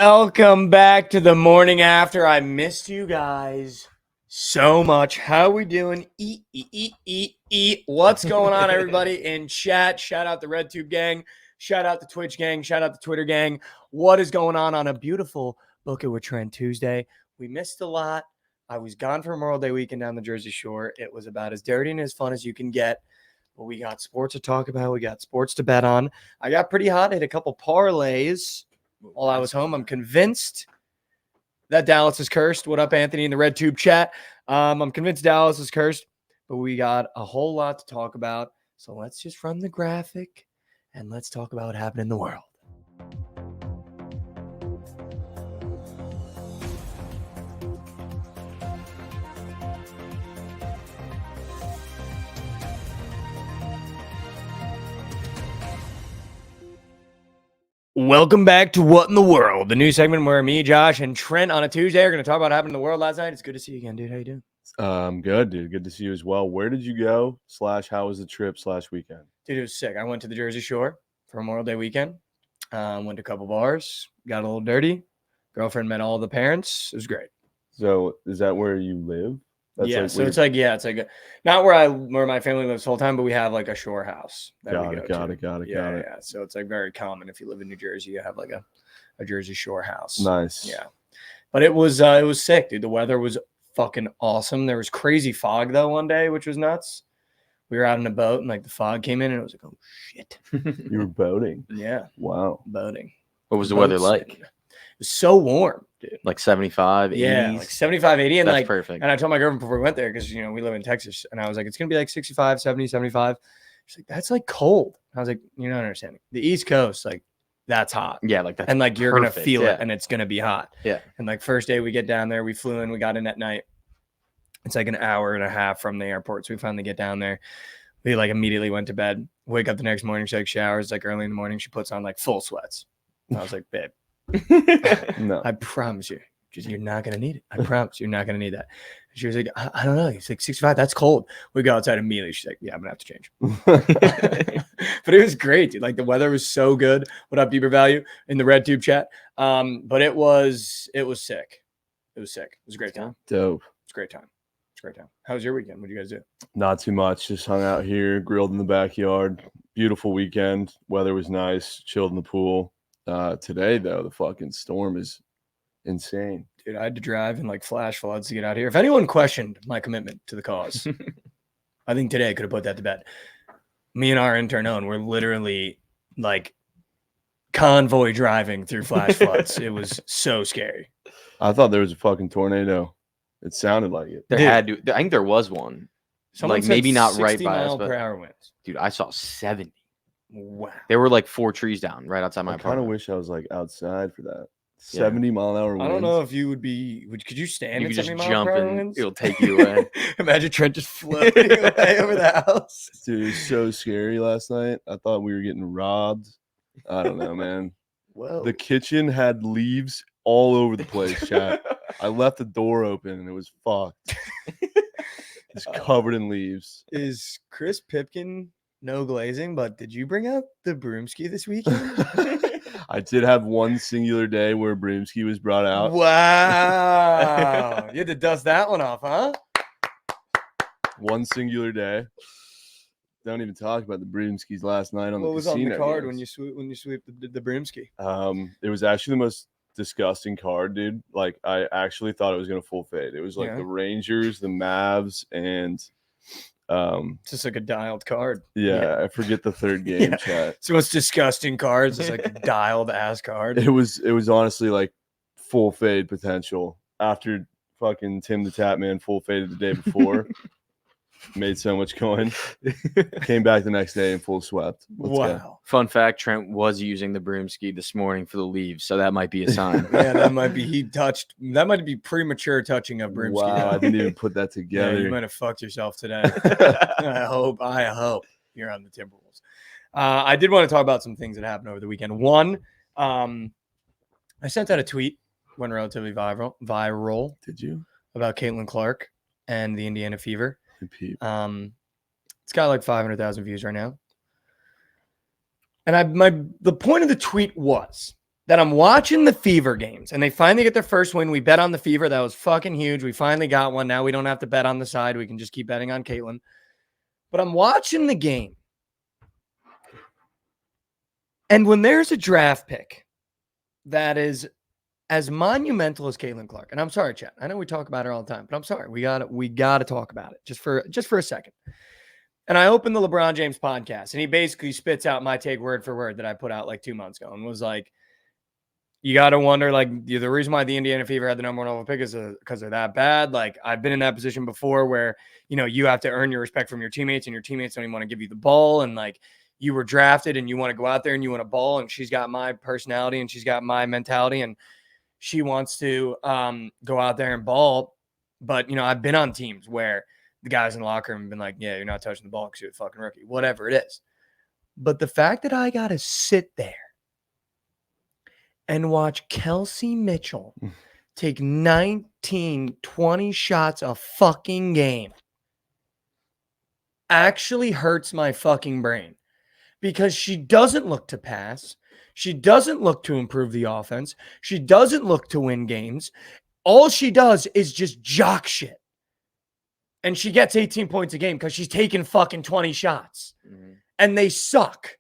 Welcome back to the morning after. I missed you guys so much. How we doing? What's going on, everybody in chat? Shout out the RedTube gang. Shout out the Twitch gang. Shout out the Twitter gang. What is going on a beautiful Bookit with Trent Tuesday? We missed a lot. I was gone for Memorial Day weekend down the Jersey Shore. It was about as dirty and as fun as you can get. But we got sports to talk about. We got sports to bet on. I got pretty hot. Hit a couple parlays while I was home. I'm convinced that Dallas is cursed. What up, Anthony, in the RedTube chat? I'm convinced Dallas is cursed, but we got a whole lot to talk about. So let's just run the graphic and let's talk about what happened in the world. Welcome back to What in the World, the new segment where me, Josh, and Trent on a Tuesday are going to talk about what happened in the world last night. It's good to see you again, dude. How you doing? I'm good, dude. Good to see you as well. Where did you go / how was the trip / weekend? Dude, it was sick. I went to the Jersey Shore for Memorial Day weekend. Went to a couple bars, got a little dirty. Girlfriend met all the parents. It was great. So is that where you live? That's yeah, like so it's like not where my family lives full time, but we have like a shore house. Got it. Yeah. So it's like very common if you live in New Jersey, you have like a Jersey Shore house. Nice. Yeah, but it was sick, dude. The weather was fucking awesome. There was crazy fog though one day, which was nuts. We were out in a boat and like the fog came in and it was like, oh shit. You were boating? Yeah. Wow. Boating. What was the weather like? It was so warm, dude. Like 75, 80? Yeah, like 75, 80. And That's like perfect. And I told my girlfriend before we went there, because we live in Texas, and I was like, it's gonna be like 65, 70, 75. She's like, that's like cold. I was like, you're not understanding. The East Coast, like, that's hot. Yeah, like that's and like you're gonna perfect, feel yeah. it, and it's gonna be hot. Yeah. And like first day we get down there, we flew in, we got in at night. It's like an hour and a half from the airport. So we finally get down there. We like immediately went to bed. Wake up the next morning, she like showers, like early in the morning, she puts on like full sweats. And I was like, babe, No. I promise you, you're not gonna need it. I promise you're not gonna need that. And she was like, I don't know. He's like 65. That's cold. We go outside immediately. She's like, yeah, I'm gonna have to change. But it was great, dude. Like the weather was so good. What up, Deeper Value in the RedTube chat? But it was sick. It was sick. It was a great time. Dope. It's a great time. How was your weekend? What did you guys do? Not too much. Just hung out here, grilled in the backyard. Beautiful weekend. Weather was nice. Chilled in the pool. Today though, the fucking storm is insane. Dude, I had to drive in like flash floods to get out here. If anyone questioned my commitment to the cause, I think today I could have put that to bed. Me and our intern Owen were literally like convoy driving through flash floods. It was so scary. I thought there was a fucking tornado. It sounded like it. There had to. I think there was one. Someone like said maybe not right 60 by us, mile but per hour winds. dude, I saw 70. Wow. There were like 4 trees down right outside my I kind apartment. of wish I was like outside for that. Yeah. 70 mile an hour winds. I don't know if you would be. Could you stand You in could just 70 mile jump per hour and winds? it'll take you away. Imagine Trent just floating away over the house. Dude, it was so scary last night. I thought we were getting robbed. I don't know, man. Whoa. The kitchen had leaves all over the place, chat. I left the door open and it was fucked. It's covered in leaves. Is Chris Pipkin no glazing, but did you bring out the broomski this weekend? I did have one singular day where Broomski was brought out. Wow. You had to dust that one off, huh? One singular day. Don't even talk about the Broomskis last night on What the was on casino the card games. when you sweep the broomski? It was actually the most disgusting card, dude. Like I actually thought it was gonna full fade. It was like Yeah. the Rangers, the Mavs, and It's just like a dialed card. yeah, I forget the third game, Yeah. chat. So what's disgusting cards? It's like a dialed ass card. It was honestly like full fade potential after fucking Tim the Tapman full faded the day before. Made so much coin. Came back the next day and full swept. Let's go. Wow. Fun fact, Trent was using the broomski this morning for the leaves, so that might be a sign. Yeah, that might be that might be premature touching of broomski. Wow, I though. didn't even put that Yeah, together. you might have fucked yourself today. I hope you're on the Timberwolves. I did want to talk about some things that happened over the weekend. One, I sent out a tweet, went relatively viral Did you? about Caitlin Clark and the Indiana Fever. Repeat. It's got like 500,000 views right now. And the point of the tweet was that I'm watching the Fever games, and they finally get their first win. We bet on the Fever. That was fucking huge. We finally got one. Now we don't have to bet on the side. We can just keep betting on Caitlin. But I'm watching the game. And when there's a draft pick that is as monumental as Caitlin Clark, and I'm sorry, Chat, I know we talk about her all the time, but I'm sorry. We gotta talk about it just for a second. And I opened the LeBron James podcast, and he basically spits out my take word for word that I put out like 2 months ago, and was like, you got to wonder, like, the reason why the Indiana Fever had the number one overall pick is because they're that bad. Like, I've been in that position before where, you have to earn your respect from your teammates, and your teammates don't even want to give you the ball. And, like, you were drafted and you want to go out there and you want a ball, and she's got my personality and she's got my mentality, and she wants to go out there and ball. But, I've been on teams where the guys in the locker room have been like, yeah, you're not touching the ball because you're a fucking rookie, whatever it is. But the fact that I got to sit there and watch Kelsey Mitchell take 19, 20 shots a fucking game actually hurts my fucking brain, because she doesn't look to pass. She doesn't look to improve the offense. She doesn't look to win games. All she does is just jock shit. And she gets 18 points a game because she's taking fucking 20 shots. Mm-hmm. And they suck.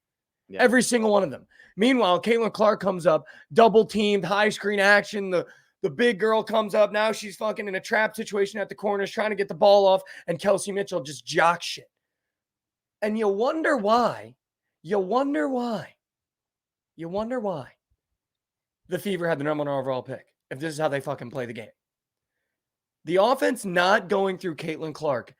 Yeah. Every single one of them. Meanwhile, Caitlin Clark comes up, double teamed, high screen action. The big girl comes up. Now she's fucking in a trap situation at the corners, trying to get the ball off, and Kelsey Mitchell just jock shit. And you wonder why the Fever had the number one overall pick, if this is how they fucking play the game. The offense not going through Caitlin Clark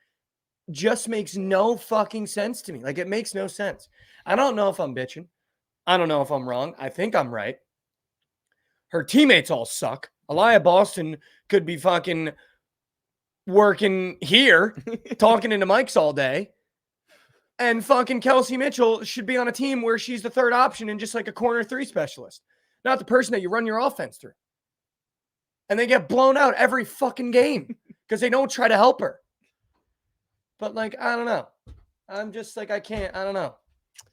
just makes no fucking sense to me. Like, it makes no sense. I don't know if I'm bitching. I don't know if I'm wrong. I think I'm right. Her teammates all suck. Aliyah Boston could be fucking working here, talking into mics all day. And fucking Kelsey Mitchell should be on a team where she's the third option and just like a corner three specialist, not the person that you run your offense through. And they get blown out every fucking game because they don't try to help her. But, like, I don't know. I'm just like, I don't know.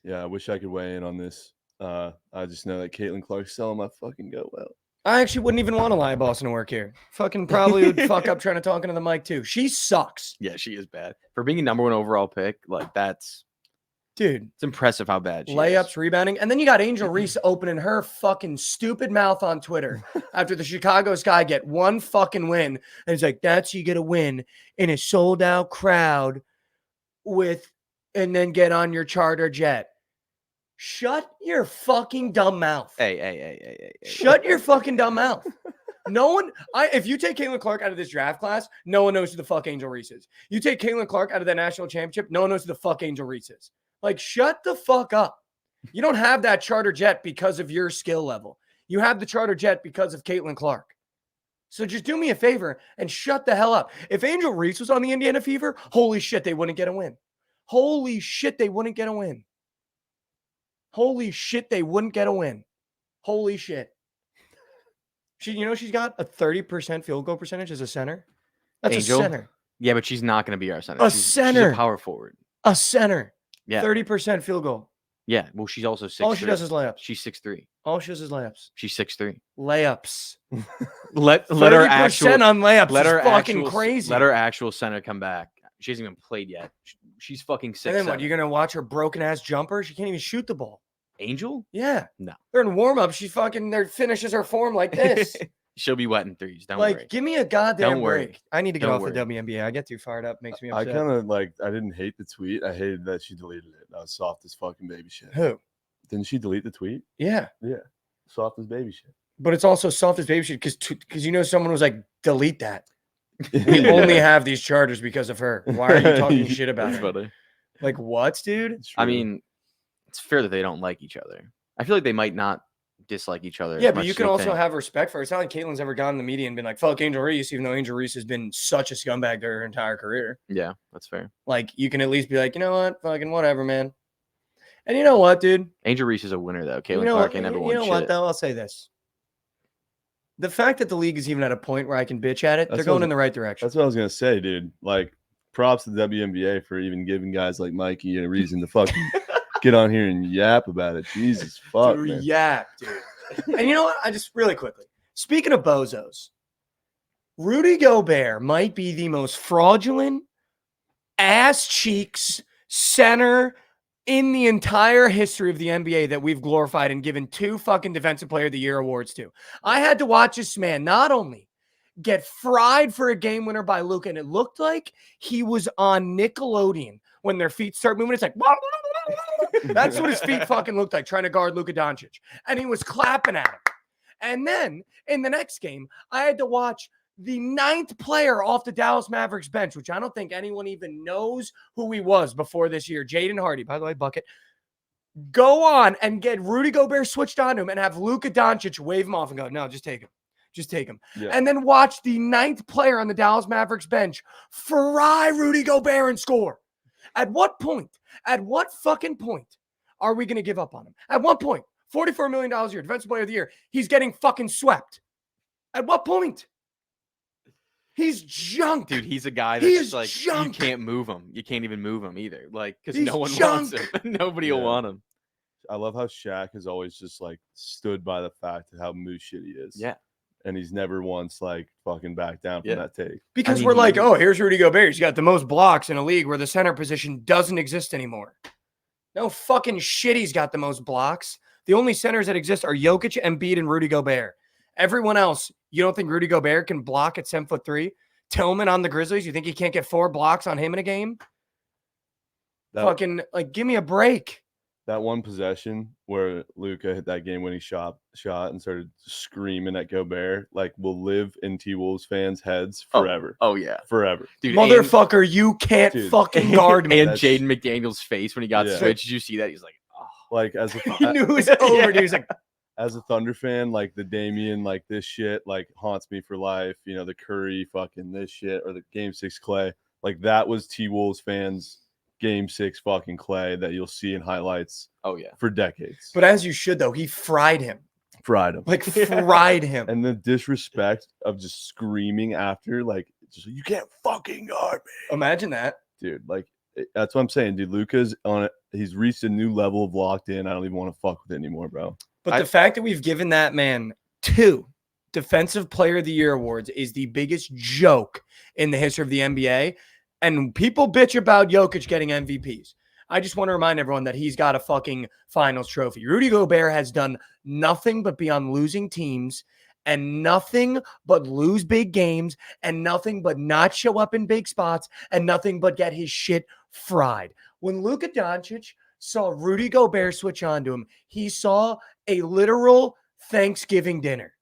Yeah, I wish I could weigh in on this. I just know that Caitlin Clark's selling my fucking goat well. I actually wouldn't even want Aliyah Boston to work here. Fucking probably would fuck up trying to talk into the mic too. She sucks. Yeah, she is bad. For being a number one overall pick, like, that's... Dude. It's impressive how bad she layups, is. Rebounding. And then you got Angel Reese opening her fucking stupid mouth on Twitter after the Chicago Sky get one fucking win. And he's like, that's you get a win in a sold-out crowd and then get on your charter jet. Shut your fucking dumb mouth. Hey. Shut your fucking dumb mouth. If you take Caitlin Clark out of this draft class, no one knows who the fuck Angel Reese is. You take Caitlin Clark out of the national championship, no one knows who the fuck Angel Reese is. Like, shut the fuck up. You don't have that charter jet because of your skill level. You have the charter jet because of Caitlin Clark. So just do me a favor and shut the hell up. If Angel Reese was on the Indiana Fever, holy shit, they wouldn't get a win. Holy shit, they wouldn't get a win. Holy shit, they wouldn't get a win. Holy shit. She's got a 30% field goal percentage as a center. That's Angel? A center. Yeah, but she's not going to be our center. She's a power forward. A center. Yeah. 30% field goal. Yeah. Well, she's also 6'3". All she does is layups. She's 6'3". All she does is layups. She's 6'3". Layups. let her actual on layups. Let her fucking actual, crazy. Let her actual center come back. She hasn't even played yet. She's fucking 6'7". And then what? You're gonna watch her broken ass jumper? She can't even shoot the ball. Angel? Yeah. No. They're in warm up. She fucking finishes her form like this. She'll be wet in threes. Don't worry. Give me a goddamn Don't worry. break. I need to get off worry. the WNBA. I get too fired up. Makes me upset. I kind of I didn't hate the tweet. I hated that she deleted it. That was soft as fucking baby shit. Who? Didn't she delete the tweet? Yeah. Yeah. Soft as baby shit. But it's also soft as baby shit because someone was like, delete that. We only have these charters because of her. Why are you talking shit about her? Funny. Like, what, dude? I mean, it's fair that they don't like each other. I feel like they might not dislike each other. Yeah, but you can also have respect for her. It's not like Caitlin's ever gone in the media and been like, fuck Angel Reese, even though Angel Reese has been such a scumbag their entire career. Yeah, that's fair. Like, you can at least be like, you know what? Fucking whatever, man. And you know what, dude? Angel Reese is a winner, though. Caitlin Clark ain't never won shit. You know what, though? I'll say this. The fact that the league is even at a point where I can bitch at it, they're going in the right direction. That's what I was going to say, dude. Like, props to the WNBA for even giving guys like Mikey a reason to fucking get on here and yap about it. Jesus fuck, dude, man. Yap, dude. And you know what? I just really quickly, speaking of bozos, Rudy Gobert might be the most fraudulent ass cheeks center in the entire history of the NBA that we've glorified and given 2 fucking Defensive Player of the Year awards to. I had to watch this man not only get fried for a game winner by Luka, and it looked like he was on Nickelodeon when their feet start moving. It's like, that's what his feet fucking looked like trying to guard Luka Doncic. And he was clapping at him. And then in the next game, I had to watch the 9th player off the Dallas Mavericks bench, which I don't think anyone even knows who he was before this year. Jaden Hardy, by the way, Bookit, go on and get Rudy Gobert switched on him and have Luka Doncic wave him off and go, no, just take him. Just take him. Yeah. And then watch the 9th player on the Dallas Mavericks bench fry Rudy Gobert and score. At what fucking point are we going to give up on him? At what point? $44 million a year, Defensive Player of the Year. He's getting fucking swept. At what point? He's junk. Dude, he's a guy that's like, junk. You can't move him. You can't even move him either. Like, because no one wants him. Nobody will want him. I love how Shaq has always just like stood by the fact of how moose shit he is. Yeah. And he's never once like fucking backed down from that take. Because we're like, oh, here's Rudy Gobert. He's got the most blocks in a league where the center position doesn't exist anymore. No fucking shit, he's got the most blocks. The only centers that exist are Jokic, Embiid, and Rudy Gobert. Everyone else, you don't think Rudy Gobert can block at 7'3"? Tillman on the Grizzlies, you think he can't get 4 blocks on him in a game? Fucking, like, give me a break. That one possession where Luka hit that game-winning shot and started screaming at Gobert, like, will live in T-Wolves fans' heads forever. Oh yeah. Forever. Dude, motherfucker, you can't fucking guard me. And Jaden McDaniels' face when he got switched, did you see that? He's like, oh. Like, as he knew it was over, dude. He was like, as a Thunder fan, like the Damian, like this shit, like haunts me for life. You know, the Curry fucking this shit, or the Game 6 Clay. Like that was T-Wolves fans' Game 6 fucking Clay that you'll see in highlights. Oh yeah, for decades. But as you should though, he fried him. Like fried him. And the disrespect of just screaming after, like, just you can't fucking guard me. Imagine that, dude. Like that's what I'm saying, dude. Luka's on it. He's reached a new level of locked in. I don't even want to fuck with it anymore, bro. But the fact that we've given that man 2 Defensive Player of the Year awards is the biggest joke in the history of the NBA. And people bitch about Jokic getting MVPs. I just want to remind everyone that he's got a fucking finals trophy. Rudy Gobert has done nothing but be on losing teams and nothing but lose big games and nothing but not show up in big spots and nothing but get his shit fried. When Luka Doncic saw Rudy Gobert switch on to him, he saw a literal Thanksgiving dinner.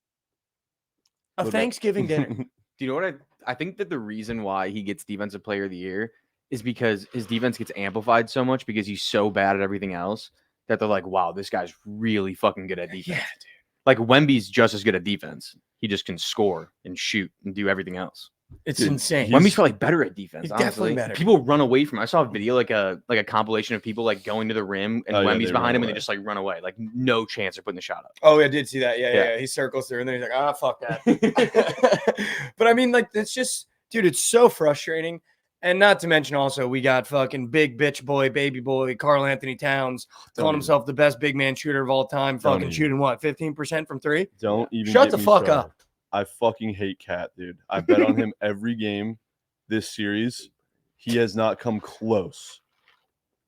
Thanksgiving dinner. Do you know what I think that the reason why he gets Defensive Player of the Year is because his defense gets amplified so much because he's so bad at everything else that they're like, wow, this guy's really fucking good at defense. Yeah, dude. Like Wemby's just as good at defense. He just can score and shoot and do everything else. It's insane. Wemby's probably better at defense. He's honestly. Definitely better. People run away from him. I saw a video like a compilation of people like going to the rim and Wemby's behind him and they just like run away. Like no chance of putting the shot up. Oh, I did see that. Yeah. He circles through and then he's like, fuck that. But I mean, like, it's just, dude, it's so frustrating. And not to mention also, we got fucking big bitch boy, baby boy, Karl Anthony Towns calling himself the best big man shooter of all time. Fucking shooting what, 15% from 3? Don't even shut the fuck up. I fucking hate Cat, dude. I bet on him every game this series. He has not come close.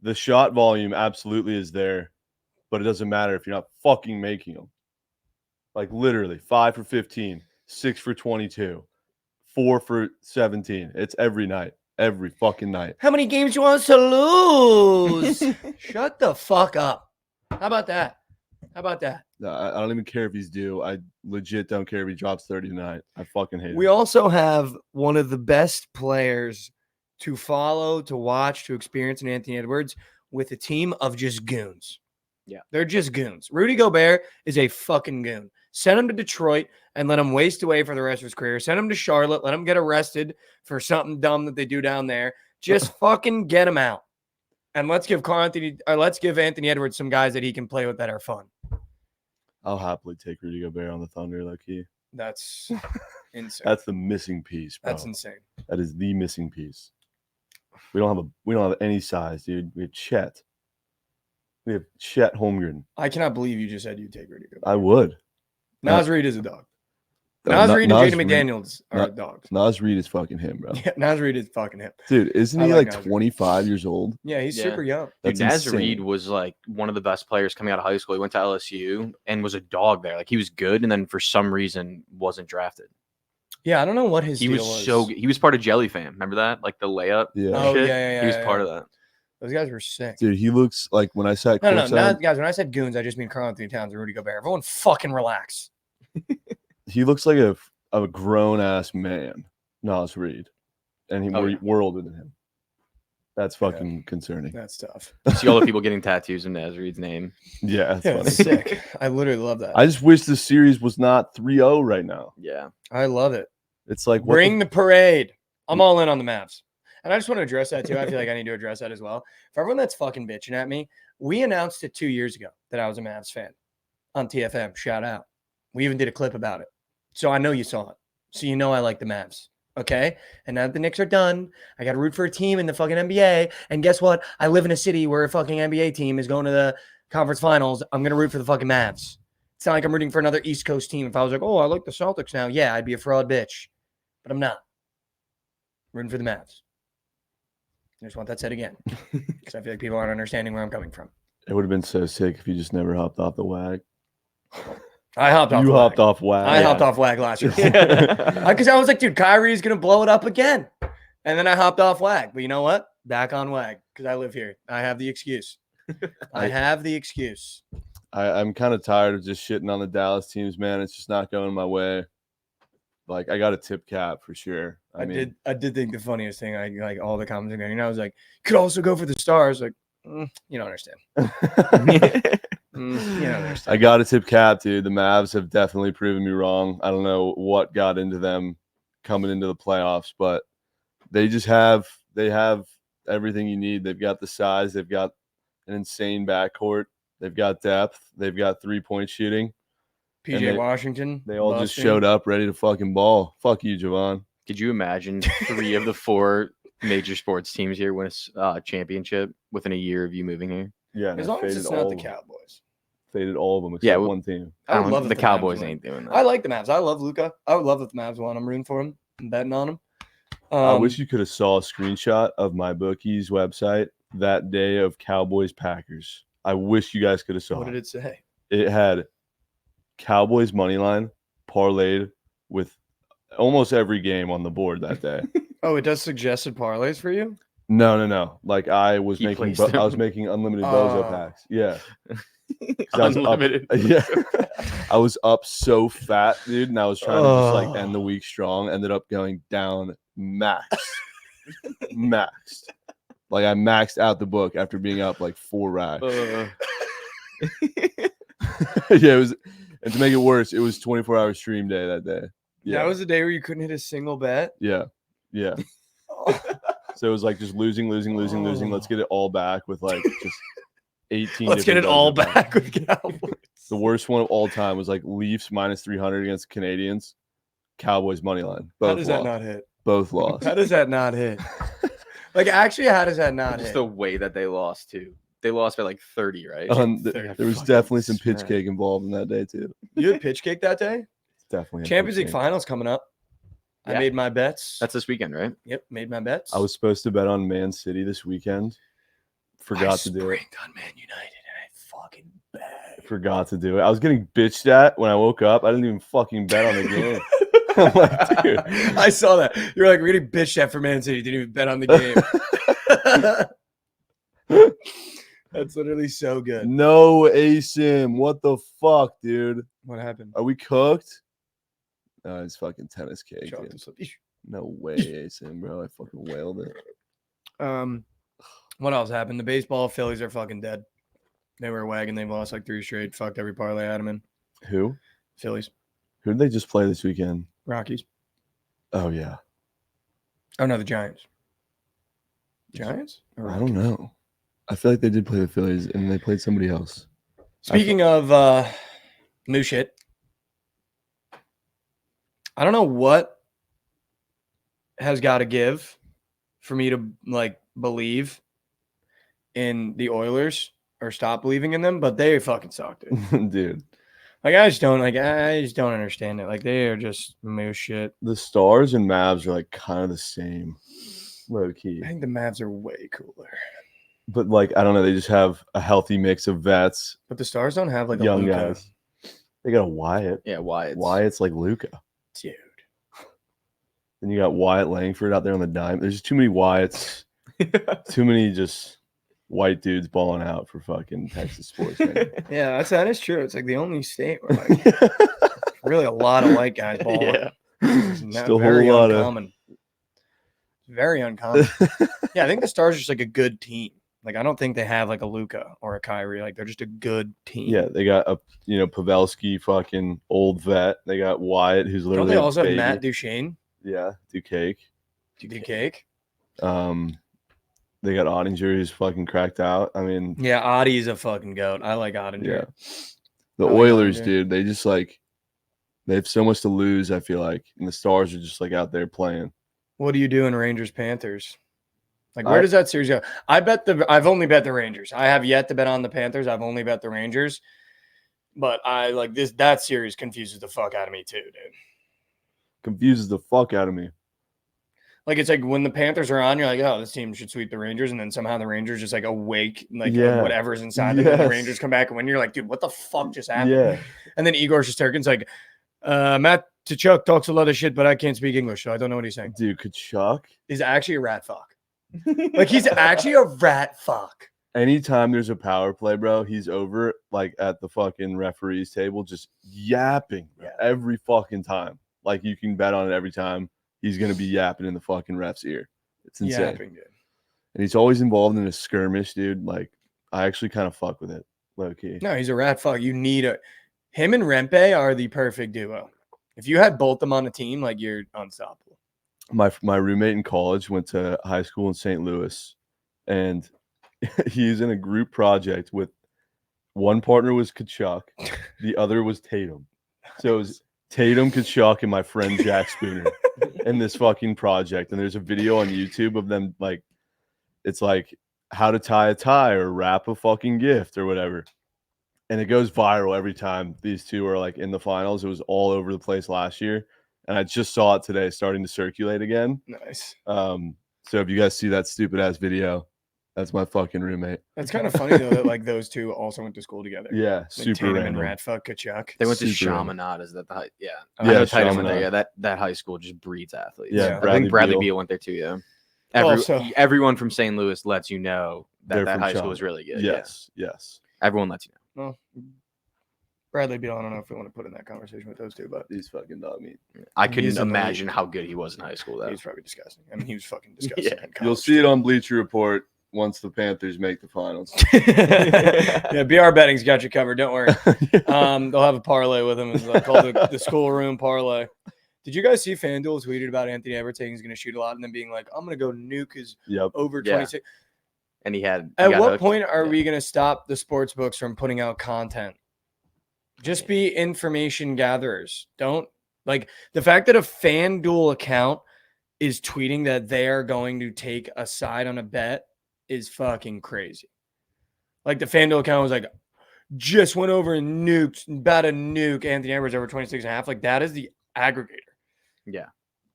The shot volume absolutely is there, but it doesn't matter if you're not fucking making them. Like literally 5 for 15, 6 for 22, 4 for 17. It's every night. Every fucking night. How many games you want us to lose? Shut the fuck up. How about that? No, I don't even care if he's due. I legit don't care if he drops 30 tonight. I fucking hate it. We also have one of the best players to follow, to watch, to experience in Anthony Edwards with a team of just goons. Yeah. They're just goons. Rudy Gobert is a fucking goon. Send him to Detroit and let him waste away for the rest of his career. Send him to Charlotte. Let him get arrested for something dumb that they do down there. Just fucking get him out. And let's give Anthony Edwards some guys that he can play with that are fun. I'll happily take Rudy Gobert on the Thunder, low key. That's insane. That's the missing piece, bro. That's insane. That is the missing piece. We don't have any size, dude. We have Chet. We have Chet Holmgren. I cannot believe you just said you'd take Rudy Gobert. I would. Nas Reed is a dog. No, Nas Reed and Nas Jaden Reed- McDaniels are Na- dogs. Nas Reed is fucking him, bro. Yeah, Nas Reed is fucking him. Dude, isn't I he like like Nas Reed. 25 years old? Yeah, he's Yeah. super young. Dude, That's Naz insane. Reed was like one of the best players coming out of high school. He went to LSU and was a dog there. Like he was good, and then for some reason wasn't drafted. Yeah, I don't know what his He deal was so good. He was part of Jelly Fam. Remember that? Like the layup. Yeah. Oh, shit? yeah, He was yeah, part yeah. of that. Those guys were sick. Dude, he looks like when I sat No, courtside, guys. When I said goons, I just mean Karl Anthony Towns and Rudy Gobert. Everyone, fucking relax. he looks like a grown ass man, Nas Reed, and Oh, yeah. we're older than him. That's fucking concerning. That's tough. You see all the people getting tattoos of Naz Reed's name. Yeah, that's Yeah, funny. it's sick. I literally love that. I just wish the series was not 3-0 right now. Yeah. I love it. It's like what Bring the parade. I'm all in on the Mavs. And I just want to address that too. I feel like I need to address that as well. For everyone that's fucking bitching at me, we announced it 2 years ago that I was a Mavs fan on TFM. Shout out. We even did a clip about it. So I know you saw it. So you know I like the Mavs. Okay? And now that the Knicks are done, I got to root for a team in the fucking NBA. And guess what? I live in a city where a fucking NBA team is going to the conference finals. I'm going to root for the fucking Mavs. It's not like I'm rooting for another East Coast team. If I was like, oh, I like the Celtics now. Yeah, I'd be a fraud bitch. But I'm not. I'm rooting for the Mavs. I just want that said again. Because I feel like people aren't understanding where I'm coming from. It would have been so sick if you just never hopped off the wag. I hopped off. You the hopped wag. off wag. I hopped off wag last year. Because I was like, dude, Kyrie's going to blow it up again. And then I hopped off wag. But you know what? Back on wag. Because I live here. I have the excuse. I have the excuse. I'm kind of tired of just shitting on the Dallas teams, man. It's just not going my way. Like I got a tip cap for sure. I mean, I did think the funniest thing, like all the comments again, I was like, could also go for the Stars. Like, you don't understand. You don't understand. I got a tip cap, dude. The Mavs have definitely proven me wrong. I don't know what got into them coming into the playoffs, but they have everything you need. They've got the size. They've got an insane backcourt. They've got depth. They've got 3-point shooting. PJ Washington. They all just showed up ready to fucking ball. Fuck you, Jovan. Could you imagine 3 of the 4 major sports teams here win a championship within a year of you moving here? Yeah, As long as it's not the Cowboys. Faded all of them except Yeah, one team. I would love the if Mavs Cowboys win. ain't doing that. I like the Mavs. I love Luka. I would love if the Mavs won. I'm rooting for him. I'm betting on him. I wish you could have saw a screenshot of my bookie's website that day of Cowboys Packers. I wish you guys could have saw. What did it say? It had Cowboys money line parlayed with almost every game on the board that day. Oh, it does suggested parlays for you? No. Like I was He making placed I was them. making unlimited bozo Oh. packs. Yeah. 'Cause I was up- Unlimited. yeah. I was up so fat, dude, and I was trying to just like end the Oh. week strong. Ended up going down maxed. Like I maxed out the book after being up like 4 racks. Yeah, it was. And to make it worse, it was 24-hour stream day that day. Yeah, That was the day where you couldn't hit a single bet. yeah. So it was like just losing. Let's get it all back with like just 18. Let's get it different all bets at back once. with Cowboys. The worst one of all time was like Leafs minus 300 against Canadians. Cowboys money line. How Both does lost. that not hit? Both lost. How does that not hit? Like, actually, how does that not Just hit? the way that they lost too. They lost by like 30, right? There was fucking definitely some pitch smacked. cake involved in that day too. You had pitch cake that day? Definitely had Champions pitch League cake. finals coming up. I Yeah. made my bets. That's this weekend, right? Yep, made my bets. I was supposed to bet on Man City this weekend. Forgot to do it. spranked on Man United and I fucking bet. Forgot to do it. I was getting bitched at when I woke up. I didn't even fucking bet on the game. I'm like, dude. I saw that. You're like, really bitched at for Man City. Didn't even bet on the game. That's literally so good. No ASIM. What the fuck, dude? What happened? Are we cooked? No, it's fucking tennis cake. Chalk Dude. this up. No way, ASIM, bro. I fucking wailed it. What else happened? The baseball Phillies are fucking dead. They were wagging. They've lost like 3 straight. Fucked every parlay I had them in. Who? Phillies. Who did they just play this weekend? Rockies. Oh, yeah. Oh, no, the Giants. Giants? Or I don't Rockies? know. I feel like they did play the Phillies and they played somebody else. Speaking of new shit, I don't know what has got to give for me to like believe in the Oilers or stop believing in them, but they fucking suck, dude. Dude. Like I just don't understand it. Like they are just moose shit. The Stars and Mavs are like kind of the same, low key. I think the Mavs are way cooler. But like I don't know, they just have a healthy mix of vets, But the Stars don't have like a young Luka. guys. They got a Wyatt. Yeah, Wyatt's. Wyatt's like Luka. Dude. Then you got Wyatt Langford out there on the dime. There's just too many Wyatts. Too many just white dudes balling out for fucking Texas sports. Yeah, that is true. It's like the only state where like really a lot of white guys balling. Yeah. Still a very whole lot uncommon. Very uncommon. Yeah, I think the Stars are just like a good team. Like I don't think they have like a Luka or a Kyrie. Like they're just a good team. Yeah, they got a Pavelski, fucking old vet. They got Wyatt, who's Don't literally they also have baby. Matt Duchene? Yeah, Ducake. Ducake? They got Ottinger, who's fucking cracked out. I mean, Yeah, Ottie's a fucking goat. I like Ottinger. yeah. The I like Oilers, Ottinger. dude, they just like they have so much to lose. I feel like, and the Stars are just like out there playing. What do you do in Rangers Panthers? Like where does that series go? I've only bet the Rangers. I have yet to bet on the Panthers. I've only bet the Rangers. But I like that series confuses the fuck out of me too, dude. Confuses the fuck out of me. Like it's like when the Panthers are on, you're like, oh, this team should sweep the Rangers, and then somehow the Rangers just like awake, like Yeah. whatever's inside them, and the Yes. Rangers come back and win. You're like, dude, what the fuck just happened? Yeah. And then Igor Shesterkin's like, Matt Tkachuk talks a lot of shit, but I can't speak English, so I don't know what he's saying. Dude, Kachuk. He's actually a rat fuck. Like he's actually a rat fuck. Anytime there's a power play, bro, he's over like at the fucking referee's table, just yapping every fucking time. Like you can bet on it every time. He's gonna be yapping in the fucking ref's ear. It's insane. Yapping, dude. And he's always involved in a skirmish, dude. Like I actually kind of fuck with it, low key. No, he's a rat fuck. You need him and Rempe are the perfect duo. If you had both them on a team, like you're unstoppable. My roommate in college went to high school in St. Louis, and he's in a group project with one partner was Kachuk, the other was Tatum. So it was Tatum, Kachuk, and my friend Jack Spooner in this fucking project. And there's a video on YouTube of them like, it's like how to tie a tie or wrap a fucking gift or whatever. And it goes viral every time these two are like in the finals. It was all over the place last year. And I just saw it today starting to circulate again. Nice. So if you guys see that stupid ass video, that's my fucking roommate. That's kind of funny though that like those two also went to school together. Yeah, Like super Tatum and random. Ratfuck Kachuk. They went to Super random. Chaminade. Is that the high? Yeah. Oh, I know Yeah, Titan went there. Chaminade. Yeah, that high school just breeds athletes. Yeah, I think Bradley Beal. Beal went there too. Yeah. Also- Everyone from St. Louis lets you know They're that from high school Chaminade. is really good. Yes. Yeah. Everyone lets you know. Well, Bradley Beal, I don't know if we want to put in that conversation with those two, but These fucking dog meat. I He's couldn't in the imagine league. how good he was in high school. Though. he's probably disgusting. I mean, he was fucking disgusting. Yeah. in You'll college, see it too. on Bleacher Report once the Panthers make the finals. Yeah, BR Betting's got you covered. Don't worry. They'll have a parlay with him. It's like called the schoolroom parlay. Did you guys see FanDuel tweeted about Anthony Edwards saying he's going to shoot a lot and then being like, I'm going to go nuke his Yep. over Yeah. 26? And he had. At got what hooked. point are Yeah. we going to stop the sports books from putting out content? Just be information gatherers. Don't like the fact that a FanDuel account is tweeting that they are going to take a side on a bet is fucking crazy. Like the FanDuel account was like, just went over and nuked, about to nuke Anthony Edwards over 26.5. Like that is the aggregator. Yeah,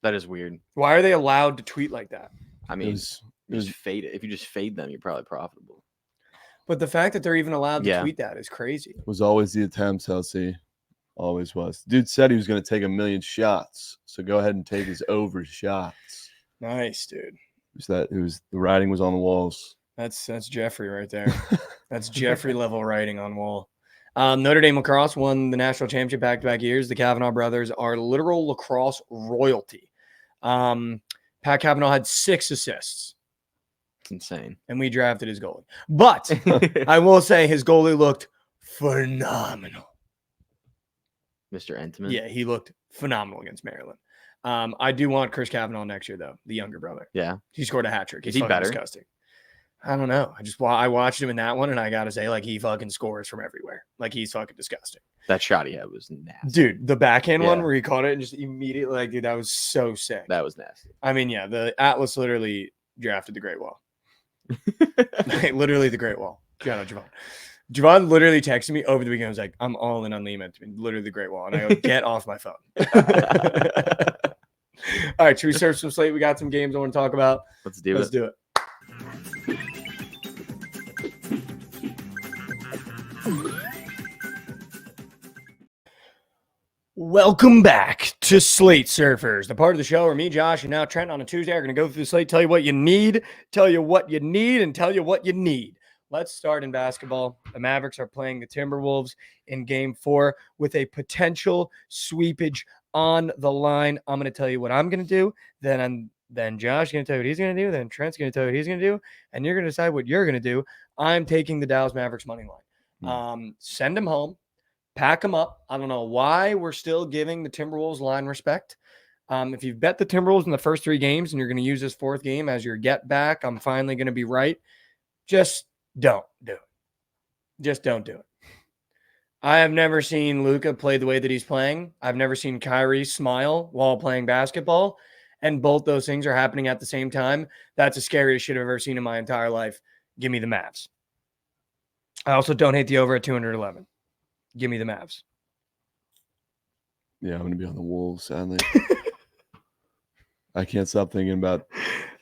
that is weird. Why are they allowed to tweet like that? I It mean, was, just fade it. If you just fade them, you're probably profitable. But the fact that they're even allowed to Yeah. tweet that is crazy. was always the attempts, LC. Always was. Dude said he was going to take 1,000,000 shots. So go ahead and take his over shots. Nice, dude. The writing was on the walls. That's Jeffrey right there. That's Jeffrey level writing on wall. Notre Dame lacrosse won the national championship back-to-back years. The Kavanaugh brothers are literal lacrosse royalty. Pat Kavanaugh had 6 assists, It's insane. and we drafted his goalie. But I will say his goalie looked phenomenal. Mr. Entman. Yeah, he looked phenomenal against Maryland. I do want Chris Kavanaugh next year, though, the younger brother. Yeah. He scored a hat trick. Is He's he fucking better? disgusting. I don't know. I watched him in that one, and I gotta say, like, he fucking scores from everywhere. Like, he's fucking disgusting. That shot he had was nasty. Dude, the backhand one Yeah. where he caught it and just immediately, like, dude, that was so sick. That was nasty. I mean, yeah, the Atlas literally drafted the Great Wall. Literally the Great Wall. Shout out Jovan. Jovan literally texted me over the weekend. I was like, I'm all in on Lima. Literally the Great Wall. And I go, get off my phone. All right, should we serve some slate? We got some games I want to talk about. Let's do it. Welcome back to Slate Surfers, the part of the show where me, Josh, and now Trent on a Tuesday are going to go through the slate, tell you what you need, and tell you what you need. Let's start in basketball. The Mavericks are playing the Timberwolves in Game 4 with a potential sweepage on the line. I'm going to tell you what I'm going to do. Then Josh is going to tell you what he's going to do. Then Trent's going to tell you what he's going to do. And you're going to decide what you're going to do. I'm taking the Dallas Mavericks money line. Send them home. Pack them up. I don't know why we're still giving the Timberwolves line respect. If you've bet the Timberwolves in the first 3 games and you're going to use this 4th game as your get back, I'm finally going to be right. Just don't do it. Just don't do it. I have never seen Luka play the way that he's playing. I've never seen Kyrie smile while playing basketball. And both those things are happening at the same time. That's the scariest shit I've ever seen in my entire life. Give me the Mavs. I also don't hate the over at 211. Give me the Mavs. Yeah, I'm going to be on the Wolves, sadly. I can't stop thinking about.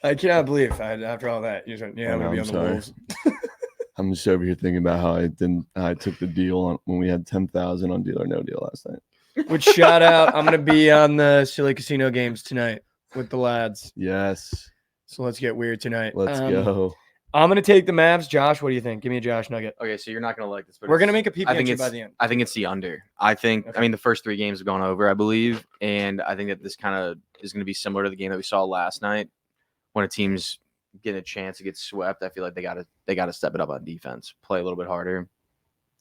I cannot believe after all that. You're saying, I'm going to be on the Wolves. I'm just over here thinking about how I took the deal on when we had 10,000 on Deal or No Deal last night. Which shout out, I'm going to be on the silly casino games tonight with the lads. Yes. So let's get weird tonight. Let's go. I'm going to take the Mavs. Josh, what do you think? Give me a Josh nugget. Okay, so you're not going to like this. But we're going to make a I think PPH by the end. I think it's the under. I mean, the first 3 games have gone over, I believe. And I think that this kind of is going to be similar to the game that we saw last night when a team's getting a chance to get swept. I feel like they got to step it up on defense, play a little bit harder.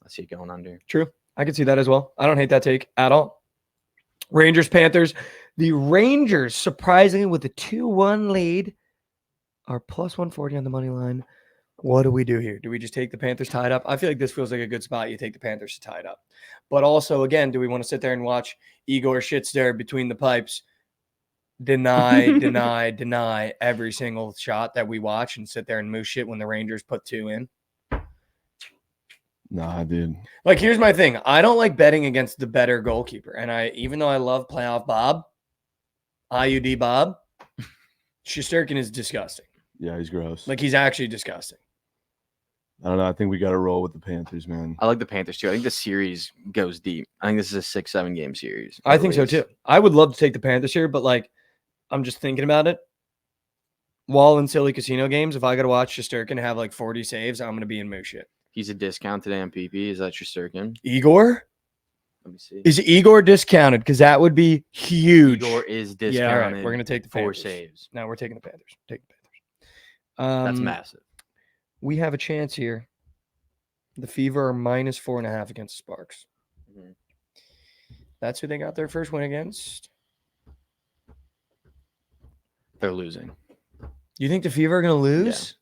I see it going under. True. I can see that as well. I don't hate that take at all. Rangers, Panthers. The Rangers, surprisingly, with a 2-1 lead, are plus 140 on the money line. What do we do here? Do we just take the Panthers tied up? I feel like this feels like a good spot. You take the Panthers to tie it up. But also, again, do we want to sit there and watch Igor shit stare between the pipes, deny every single shot that we watch and sit there and moose shit when the Rangers put 2 in? Nah, dude. Like, here's my thing. I don't like betting against the better goalkeeper. And even though I love playoff Bob, IUD Bob, Shesterkin is disgusting. Yeah, he's gross. Like, he's actually disgusting. I don't know. I think we got to roll with the Panthers, man. I like the Panthers, too. I think the series goes deep. I think this is a 6-7 game series. I think so, too. I would love to take the Panthers here, but, like, I'm just thinking about it. While in silly casino games, if I got to watch Shesterkin have, like, 40 saves, I'm going to be in moose shit. He's a discounted MPP. Is that Shesterkin? Igor? Let me see. Is Igor discounted? Because that would be huge. Igor is discounted. Yeah, all right. We're going to take the 4 Panthers. saves. No, we're taking the Panthers. Take the Panthers. That's massive. We have a chance here. The Fever are minus 4.5 against the Sparks. Mm-hmm. That's who they got their first win against. They're losing. You think the Fever are going to lose?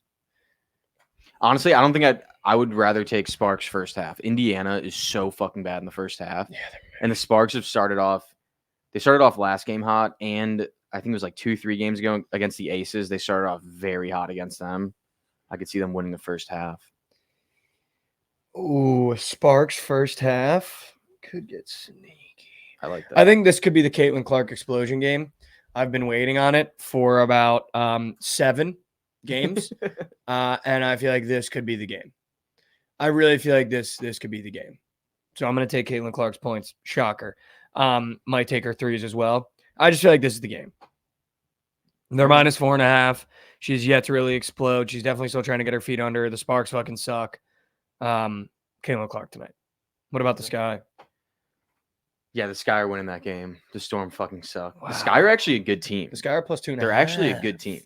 Yeah. Honestly, I don't think I would rather take Sparks first half. Indiana is so fucking bad in the first half. Yeah, and the Sparks have started off last game hot, and I think it was like 2-3 games ago against the Aces. They started off very hot against them. I could see them winning the first half. Ooh, Sparks first half could get sneaky. I like that. I think this could be the Caitlin Clark explosion game. I've been waiting on it for about 7 games, and I feel like this could be the game. I really feel like this could be the game. So I'm going to take Caitlin Clark's points. Shocker. Might take her 3s as well. I just feel like this is the game. They're minus 4.5. She's yet to really explode. She's definitely still trying to get her feet under. The Sparks fucking suck. Caitlin Clark tonight. What about the Sky? Yeah, the Sky are winning that game. The Storm fucking suck. Wow. The Sky are actually a good team. The Sky are plus 2.5. They're actually a good team.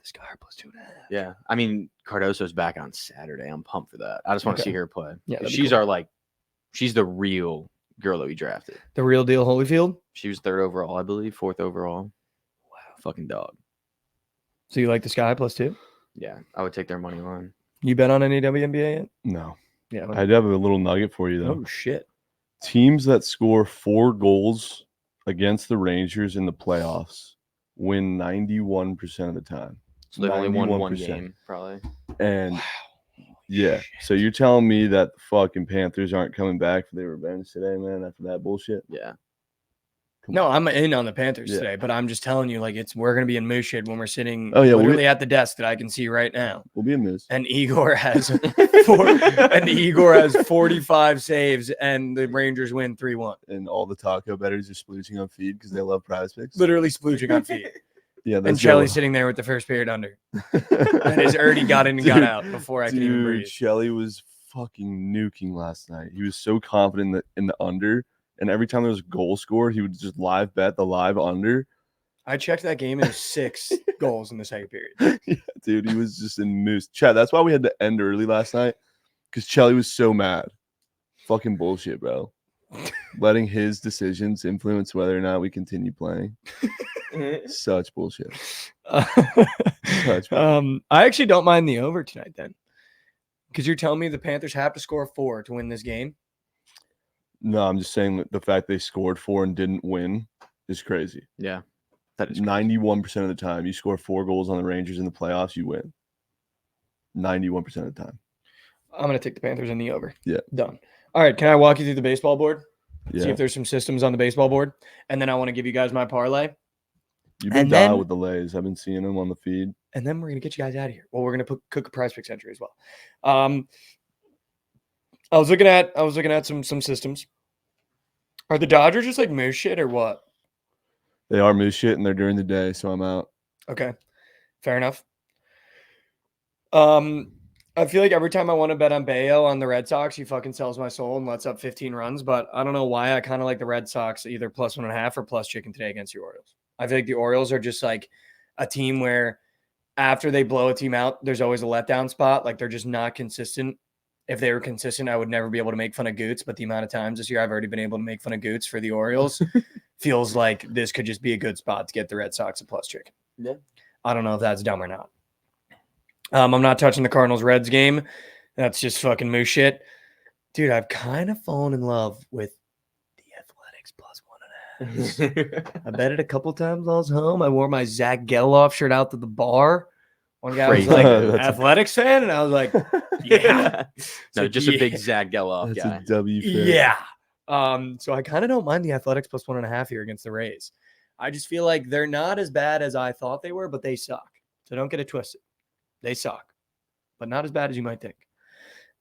The Sky are plus 2.5. Yeah. I mean, Cardoso's back on Saturday. I'm pumped for that. I just want to see her play. Yeah, she's cool. She's the real girl that we drafted. The real deal Holyfield? She was 3rd overall, I believe, 4th overall. Wow. Fucking dog. So you like the Sky plus 2? Yeah, I would take their money line. You bet on any WNBA yet? No. Yeah. I do have a little nugget for you, though. Oh, shit. Teams that score 4 goals against the Rangers in the playoffs win 91% of the time. So they've only won 1 91%. game, probably. And Yeah. shit. So you're telling me that the fucking Panthers aren't coming back for their revenge today, man, after that bullshit? Yeah. No, I'm in on the Panthers Yeah. today, but I'm just telling you, like, we're gonna be in moose shit when we're sitting Oh, yeah, literally at the desk that I can see right now. We'll be in this. And Igor has 45 saves, and the Rangers win 3-1. And all the taco bettors are splooching on feed because they love prize picks. Literally splooging on feet. Yeah, And Shelly's sitting there with the first period under. And his Ernie got in and got out before I could even breathe. Shelly was fucking nuking last night. He was so confident in the under, and every time there was a goal scored, he would just live bet the live under. I checked that game and there's 6 goals in the second period. Yeah, dude, he was just in moose. Chad, that's why we had to end early last night, because Shelly was so mad. Fucking bullshit, bro. Letting his decisions influence whether or not we continue playing. Such bullshit. I actually don't mind the over tonight then. Because you're telling me the Panthers have to score 4 to win this game? No, I'm just saying that the fact they scored 4 and didn't win is crazy. Yeah. That is 91% of the time, you score 4 goals on the Rangers in the playoffs, you win. 91% of the time. I'm going to take the Panthers in the over. Yeah. Done. All right. Can I walk you through the baseball board? Yeah. See if there's some systems on the baseball board. And then I want to give you guys my parlay. You've been And dialed then- with the Lays. I've been seeing them on the feed. And then we're going to get you guys out of here. Well, we're going to cook a prize picks entry as well. I was looking at some systems. Are the Dodgers just like moose shit or what? They are moose shit, and they're during the day, so I'm out. Okay. Fair enough. I feel like every time I want to bet on Bayo on the Red Sox, he fucking sells my soul and lets up 15 runs. But I don't know why I kind of like the Red Sox either +1.5 or plus chicken today against the Orioles. I feel like the Orioles are just like a team where after they blow a team out, there's always a letdown spot. Like they're just not consistent. If they were consistent, I would never be able to make fun of Goots. But the amount of times this year I've already been able to make fun of Goots for the Orioles feels like this could just be a good spot to get the Red Sox a plus chicken. Yeah. I don't know if that's dumb or not. I'm not touching the Cardinals-Reds game. That's just fucking moose shit. Dude, I've kind of fallen in love with the Athletics +1.5. I bet it a couple times while I was home. I wore my Zach Geloff shirt out to the bar. One guy was like, Athletics fan? And I was like, yeah. No, just a big Zach Geloff That's guy. a W fan. Yeah. So I kind of don't mind the Athletics +1.5 here against the Rays. I just feel like they're not as bad as I thought they were, but they suck. So don't get it twisted. They suck, but not as bad as you might think.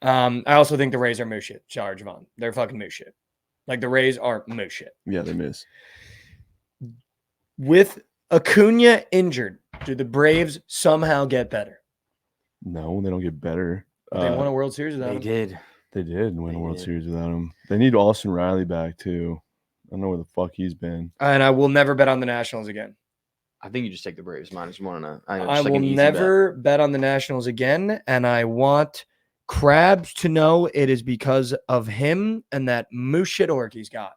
I also think the Rays are moose shit. Sorry, Jovan. They're fucking moose shit. Like the Rays are moose shit. Yeah, they miss. With Acuna injured, do the Braves somehow get better? No, they don't get better. They won a World Series without They him. did. They did win They a World did. Series without him. They need Austin Riley back, too. I don't know where the fuck he's been. And I will never bet on the Nationals again. I think you just take the Braves -1. I will never bet on the Nationals again, and I want Krabs to know it is because of him and that moose shit orc he's got.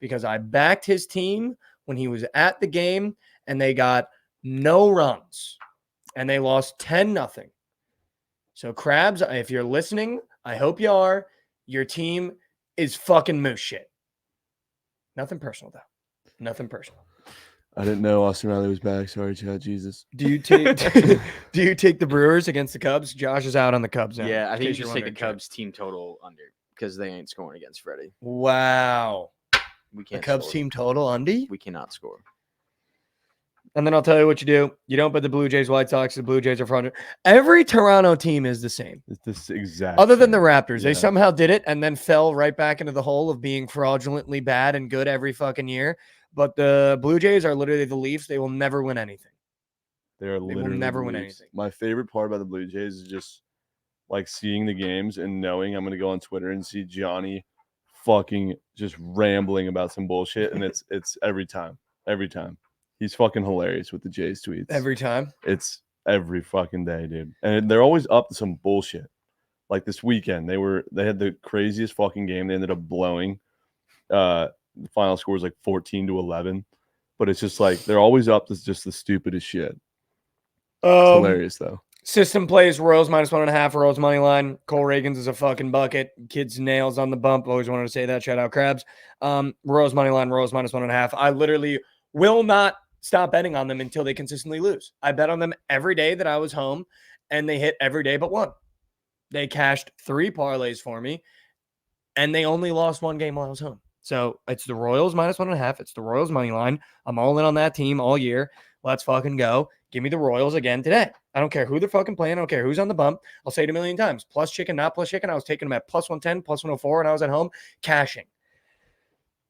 Because I backed his team when he was at the game, and they got no runs, and they lost 10-0. So Krabs, if you're listening, I hope you are. Your team is fucking moose shit. Nothing personal, though. Nothing personal. I didn't know Austin Riley was back. Sorry, Chad. Jesus. Do you take the Brewers against the Cubs? Josh is out on the Cubs now. Yeah, I in think you case you're just take the wondering. Cubs team total under because they ain't scoring against Freddie. Wow. We The can't. Cubs score. team total undy? We cannot score. And then I'll tell you what you do. You don't bet the Blue Jays, White Sox. The Blue Jays are front. Every Toronto team is the same. It's this exact. Other than the same. Raptors. They Yeah. somehow did it and then fell right back into the hole of being fraudulently bad and good every fucking year. But the Blue Jays are literally the Leafs. They will never win anything. They will literally never win Leafs. anything. My favorite part about the Blue Jays is just like seeing the games and knowing I'm going to go on Twitter and see Johnny fucking just rambling about some bullshit. And it's every time. Every time. He's fucking hilarious with the Jays tweets. Every time. It's every fucking day, dude. And they're always up to some bullshit. Like this weekend, they had the craziest fucking game. They ended up blowing. The final score was like 14-11. But it's just like they're always up to just the stupidest shit. It's hilarious though. System plays Royals -1.5. Royals money line. Cole Reagans is a fucking bucket. Kids nails on the bump. Always wanted to say that. Shout out Krabs. Royals money line. Royals -1.5. I literally will not stop betting on them until they consistently lose. I bet on them every day that I was home, and they hit every day but one. They cashed 3 parlays for me, and they only lost 1 game while I was home. So it's the Royals -1.5. It's the Royals money line. I'm all in on that team all year. Let's fucking go. Give me the Royals again today. I don't care who they're fucking playing. I don't care who's on the bump. I'll say it a million times. Plus chicken, not plus chicken. I was taking them at +110, +104 when I was at home, cashing.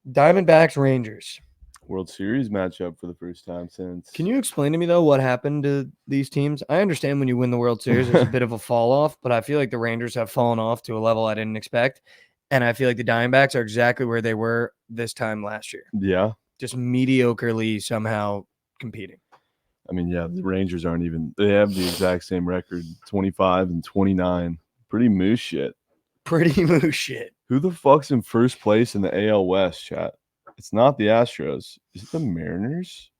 Diamondbacks, Rangers. World Series matchup for the first time since. Can you explain to me, though, what happened to these teams? I understand when you win the World Series, there's a bit of a fall off, but I feel like the Rangers have fallen off to a level I didn't expect. And I feel like the Diamondbacks are exactly where they were this time last year. Yeah. Just mediocrely somehow competing. I mean, yeah, the Rangers aren't even. They have the exact same record, 25 and 29. Pretty moose shit. Pretty moose shit. Who the fuck's in first place in the AL West, chat? It's not the Astros. Is it the Mariners?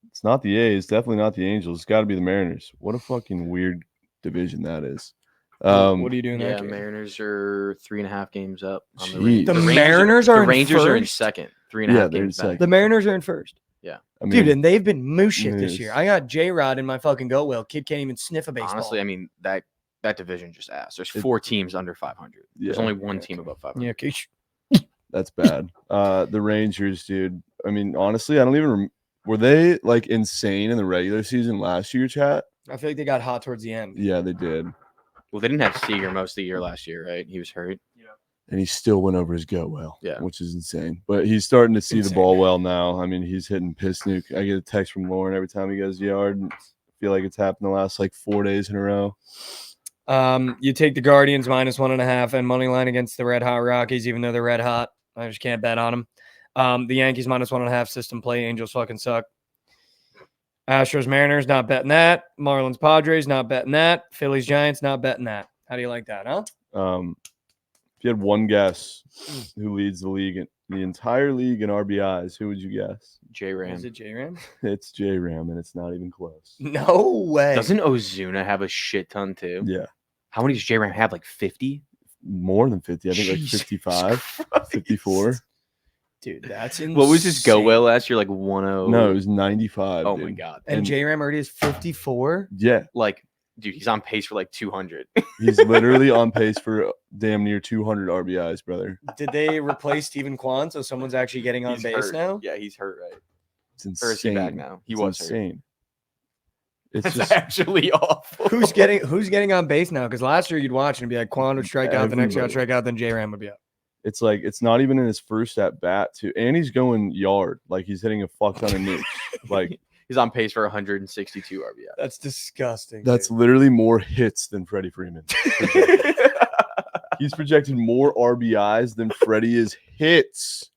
It's not the A's. Definitely not the Angels. It's got to be the Mariners. What a fucking weird division that is. What are you doing? Yeah, that game? Mariners are 3.5 games up. On the Jeez. Rangers. The Rangers Mariners are the in Rangers are in first? second. 3.5 Yeah, they're in games back. second. The Mariners are in first. I mean, Dude, and they've been moose shit this Moose. year. I got J-Rod in my fucking go wheel. Kid can't even sniff a baseball. Honestly, I mean that division just ass. There's 4 teams under 500. There's Yeah. only 1 team above 500. Yeah, okay. that's bad. The Rangers, dude. I mean, honestly, I don't even. Were they like insane in the regular season last year, chat? I feel like they got hot towards the end. Yeah, they did. Well, they didn't have Seager most of the year last year, right? He was hurt. And he still went over his go well, Yeah. which is insane. But he's starting to see Insane. the ball well now. I mean, he's hitting piss nuke. I get a text from Lauren every time he goes yard, and I feel like it's happened the last like 4 days in a row. You take the Guardians -1.5 and money line against the Red Hot Rockies, even though they're red hot. I just can't bet on them. The Yankees -1.5 system play. Angels fucking suck. Astros Mariners, not betting that. Marlins Padres, not betting that. Phillies Giants, not betting that. How do you like that, huh? If you had one guess who leads the league, the entire league in RBIs, who would you guess? J Ram. Is it J-Ram? It's J-Ram, and it's not even close. No way. Doesn't Ozuna have a shit ton too? Yeah, How many does J Ram have? Like 50? more than 50. I think like Jesus 55, Christ. 54. Dude, that's insane. What was his go well last year? Like 10. No, it was 95. Oh dude. my god. And and- J-Ram already is 54? Yeah, Like, dude, he's on pace for like 200. he's literally on pace for damn near 200 RBIs, brother. Did they replace Steven Kwan so someone's actually getting on He's base hurt. now? Yeah, he's hurt, right? It's insane. Or is he back now? He It's was hurt. insane. It's That's just actually awful. Who's getting on base now? Because last year you'd watch and be like Kwan would strike out, the next guy would Everybody. strike out, then J-Ram would be up. it's like it's not even in his first at bat too, and he's going yard, like he's hitting a fuck ton of nukes. Like He's on pace for 162 RBI. That's disgusting. that's dude. literally more hits than Freddie Freeman. He's projected more RBIs than Freddie is hits.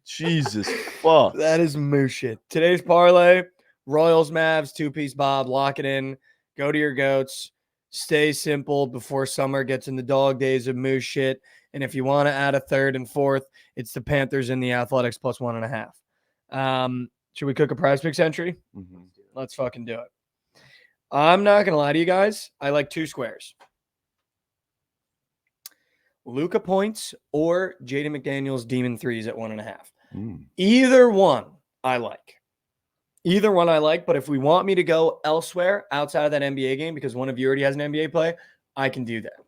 Jesus fuck. That is moose shit. Today's parlay, Royals, Mavs, 2-piece Bob, lock it in. Go to your goats. Stay simple before summer gets in the dog days of moose shit. And if you want to add a third and fourth, it's the Panthers and the Athletics +1.5. Should we cook a prize picks entry? Mhm. Let's fucking do it. I'm not going to lie to you guys. I like 2 squares. Luka points or Jaden McDaniels Demon 3s at 1.5. Mm. Either one I like. Either one I like, but if we want me to go elsewhere outside of that NBA game, because one of you already has an NBA play, I can do that.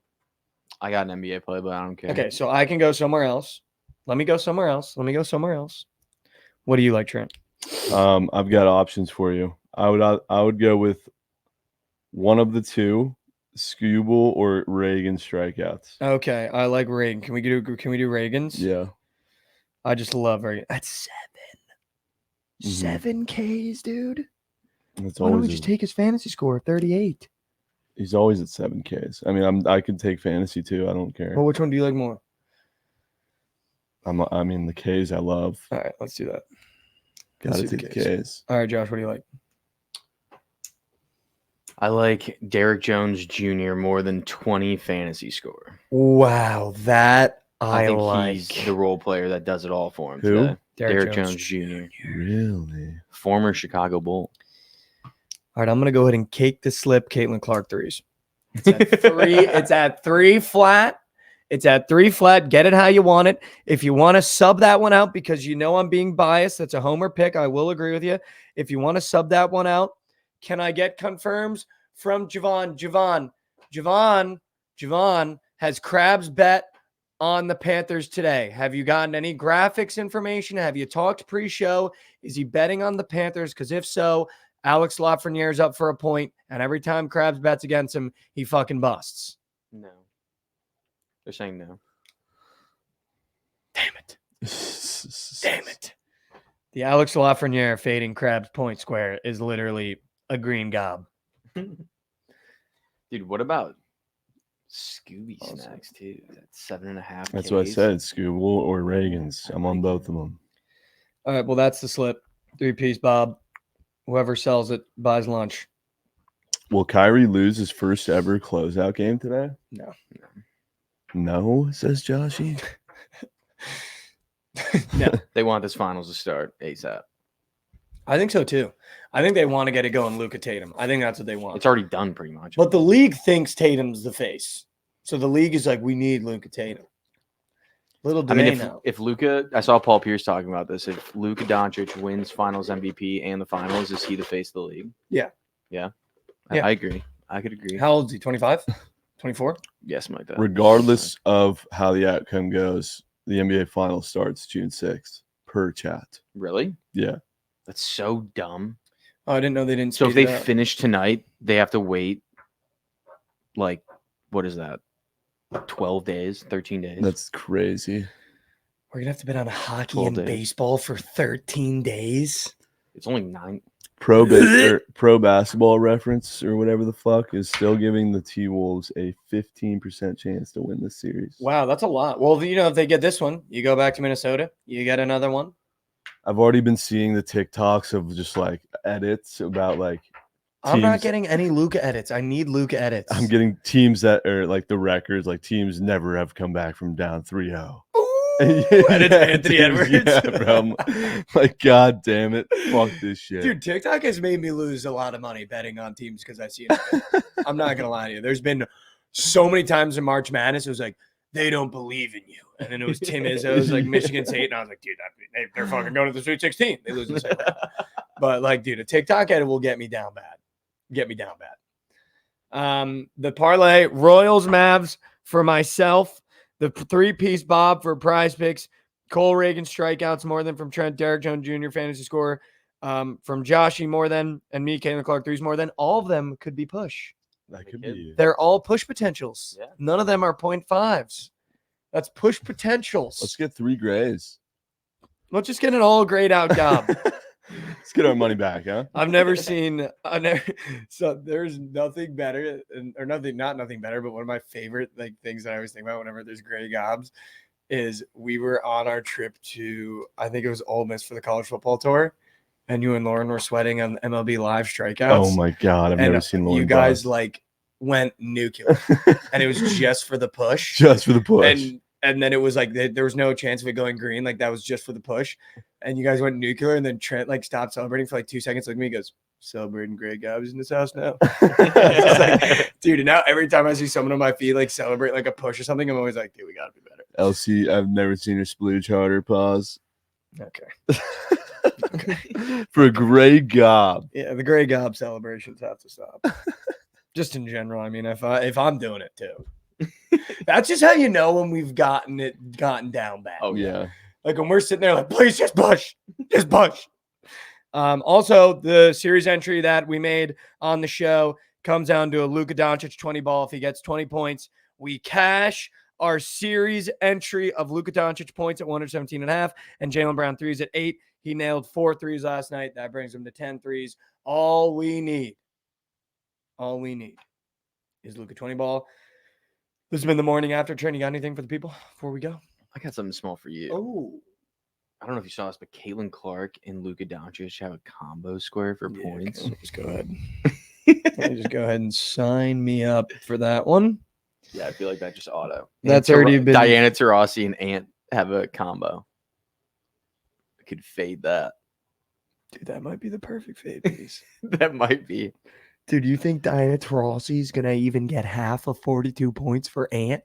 I got an NBA play, but I don't care. Okay, so I can go somewhere else. Let me go somewhere else. What do you like, Trent? I've got options for you. I would go with one of the two, Skubal or Reagan strikeouts. Okay, I like Reagan. Can we do Reagan's? Yeah. I just love Reagan. That's 7. Mhm. 7Ks, dude. It's Why don't we always just take his fantasy score, 38? he's always at 7Ks. I mean, I could take fantasy too. I don't care. Well, which one do you like more? I mean, the Ks I love. All right, let's do that. Gotta Let's do take the the Ks. All right, Josh, what do you like? I like Derek Jones Jr. more than 20 fantasy score. Wow, that I I think like. he's the role player that does it all for him. Who? Today. Derek Derek Jones Jr. Really? Former Chicago Bull. All right, I'm going to go ahead and cake the slip Caitlin Clark 3s. It's at 3. It's at 3 flat. It's at 3 flat. Get it how you want it. If you want to sub that one out because you know I'm being biased, that's a homer pick. I will agree with you. If you want to sub that one out, can I get confirms from Jovan? Jovan has Krabs bet on the Panthers today. Have you gotten any graphics information? Have you talked pre-show? Is he betting on the Panthers? Because if so, Alex Lafreniere is up for a point, and every time Krabs bets against him, he fucking busts. No. They're saying no. Damn it. Damn it. The Alex Lafreniere fading Krabs point square is literally a green gob. Dude, what about Scooby snacks too? That's 7.5. That's what I said. Scooby or Reagan's. I'm on both of them. All right, well, that's the slip. 3-piece Bob. Whoever sells it buys lunch. Will Kyrie lose his first ever closeout game today? No, says Joshy. No. They want this finals to start ASAP. I think so too. I think they want to get it going, Luka Tatum. I think that's what they want. It's already done pretty much. But the league thinks Tatum's the face. So the league is like, we need Luka Tatum. Little do they know. If Luka, I saw Paul Pierce talking about this. If Luka Doncic wins Finals MVP and the Finals, is he the face of the league? Yeah. Yeah. Yeah. I agree. I could agree. How old is he? 25? 24? Yes, like that. Regardless of how the outcome goes, the NBA Finals starts June 6th per chat. Really? Yeah. That's so dumb. Oh, I didn't know they didn't. So if they speed it up. finish tonight, they have to wait, like, what is that? 12 days, 13 days? That's crazy. We're going to have to bet on hockey 12 and days. baseball for 13 days. It's only 9. Pro basketball reference or whatever the fuck is still giving the T-Wolves a 15% chance to win this series. Wow, that's a lot. Well, you know, if they get this one, you go back to Minnesota, you get another one. I've already been seeing the TikToks of just like edits about like I'm not teams- getting any Luka edits. I need Luka edits. I'm getting teams that are like the records, like teams never have come back from down 3-0. Edit Anthony Edwards. Yeah, bro. Like, god damn it. Fuck this shit. Dude, TikTok has made me lose a lot of money betting on teams because I see it. I'm not going to lie to you. There's been so many times in March Madness, it was like, they don't believe in you. And then it was Tim Izzo's like Michigan State. And I was like, dude, they're fucking going to the Sweet 16. They lose the same way. But like, dude, a TikTok edit will get me down bad. Get me down bad. The parlay, Royals, Mavs for myself. The 3-piece Bob for Prize Picks. Cole Reagan strikeouts more than from Trent. Derek Jones Jr. fantasy score from Joshy more than. And me, Caitlin Clark, threes more than. All of them could be push. That could be. They're all push potentials. Yeah. None of them are 0.5s. That's push potentials. Let's get 3 grays. Let's just get an all grayed out job. Let's get our money back, huh? So there's nothing better, not nothing better, but one of my favorite like things that I always think about whenever there's gray gobs is we were on our trip to, I think it was Ole Miss for the college football tour, and you and Lauren were sweating on MLB Live strikeouts. Oh my god, I've never seen Lauren. You guys bust. like went nuclear, and it was just for the push. Just for the push. And then it was like there was no chance of it going green. Like that was just for the push. And you guys went nuclear. And then Trent like stopped celebrating for like 2 seconds. Looked at me, he goes, celebrating Greg Gobs in this house now. Like, dude, and now every time I see someone on my feed like celebrate like a push or something, I'm always like, dude, we gotta be better. LC, I've never seen her splooge harder. Pause. Okay. For a gray gob. Yeah, the Grey Gob celebrations have to stop. Just in general. I mean, if I'm doing it too. That's just how you know when we've gotten down bad. Oh Yeah. Like when we're sitting there like, please just push. Just push. Also, the series entry that we made on the show comes down to a Luka Doncic 20 ball. If he gets 20 points, we cash our series entry of Luka Doncic points at 117.5 and Jaylen Brown threes at 8. He nailed 4 threes last night. That brings him to 10 threes. All we need is Luka 20 ball. This has been the morning after. Trent, you got anything for the people before we go? I got something small for you. Oh, I don't know if you saw this, but Caitlin Clark and Luka Doncic have a combo square for points. Just go ahead. Just go ahead and sign me up for that one. Yeah, I feel like that just auto. That's And already been. Diana Taurasi and Ant have a combo. I could fade that. Dude, that might be the perfect fade piece. That might be. Dude, you think Diana Taurasi is gonna even get half of 42 points for Ant?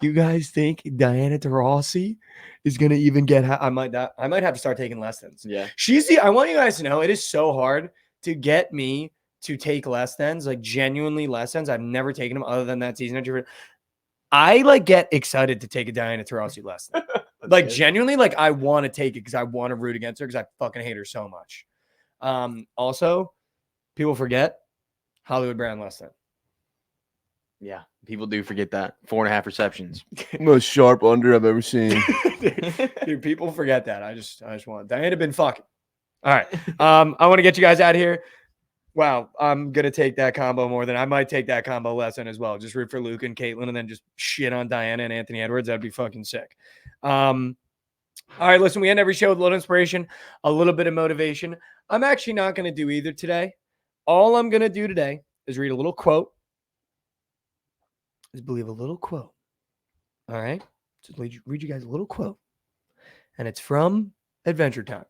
You guys think Diana Taurasi is gonna even get? I might have to start taking lessons. Yeah. I want you guys to know it is so hard to get me to take less thans, like genuinely less thans. I've never taken them other than that season. I like get excited to take a Diana Taurasi less than. Like genuinely, like I want to take it because I want to root against her because I fucking hate her so much. Also, people forget Hollywood Brown less than. Yeah, people do forget that 4.5 receptions. Most sharp under I've ever seen. Dude, people forget that. I just want Diana been fucking. All right. I want to get you guys out of here. Wow, I'm gonna take that combo more than I might take that combo lesson as well. Just root for Luke and Caitlin, and then just shit on Diana and Anthony Edwards. That'd be fucking sick. All right, listen, we end every show with a little inspiration, a little bit of motivation. I'm actually not gonna do either today. All I'm gonna do today is read a little quote. Is believe a little quote. All right, just read you guys a little quote, and it's from Adventure Time.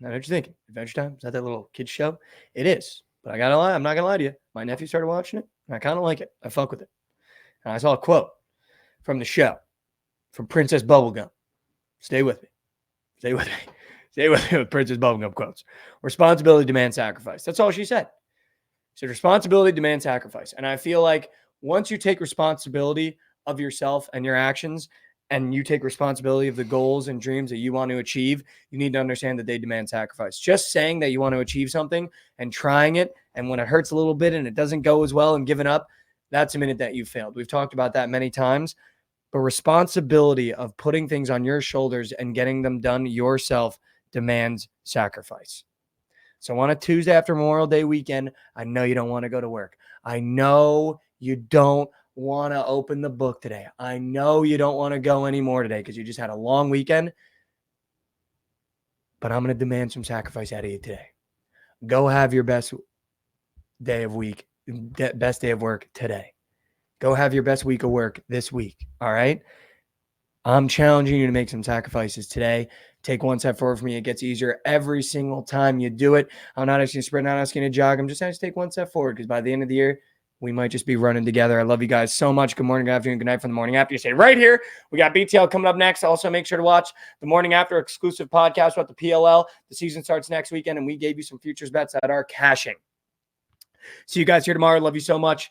Now, what you're thinking? Adventure Time? Is that little kid's show? It is. But I gotta lie, I'm not gonna lie to you. My nephew started watching it, and I kind of like it. I fuck with it. And I saw a quote from the show, from Princess Bubblegum. Stay with me. Stay with me. Stay with me with Princess Bubblegum quotes. Responsibility demands sacrifice. That's all she said. She said responsibility demands sacrifice. And I feel like once you take responsibility of yourself and your actions, and you take responsibility of the goals and dreams that you want to achieve, you need to understand that they demand sacrifice. Just saying that you want to achieve something and trying it, and when it hurts a little bit and it doesn't go as well and giving up, that's a minute that you failed. We've talked about that many times. But responsibility of putting things on your shoulders and getting them done yourself demands sacrifice. So on a Tuesday after Memorial Day weekend, I know you don't want to go to work. I know you don't want to open the book today. I know you don't want to go anymore today because you just had a long weekend. But I'm going to demand some sacrifice out of you today. Go have your best day of work today. Go have your best week of work this week. All right. I'm challenging you to make some sacrifices today. Take one step forward for me. It gets easier every single time you do it. I'm not asking you to sprint, not asking you to jog. I'm just asking you to take one step forward because by the end of the year, we might just be running together. I love you guys so much. Good morning, good afternoon, good night from the morning after. You stay right here. We got BTL coming up next. Also, make sure to watch the morning after exclusive podcast about the PLL. The season starts next weekend, and we gave you some futures bets that are cashing. See you guys here tomorrow. Love you so much.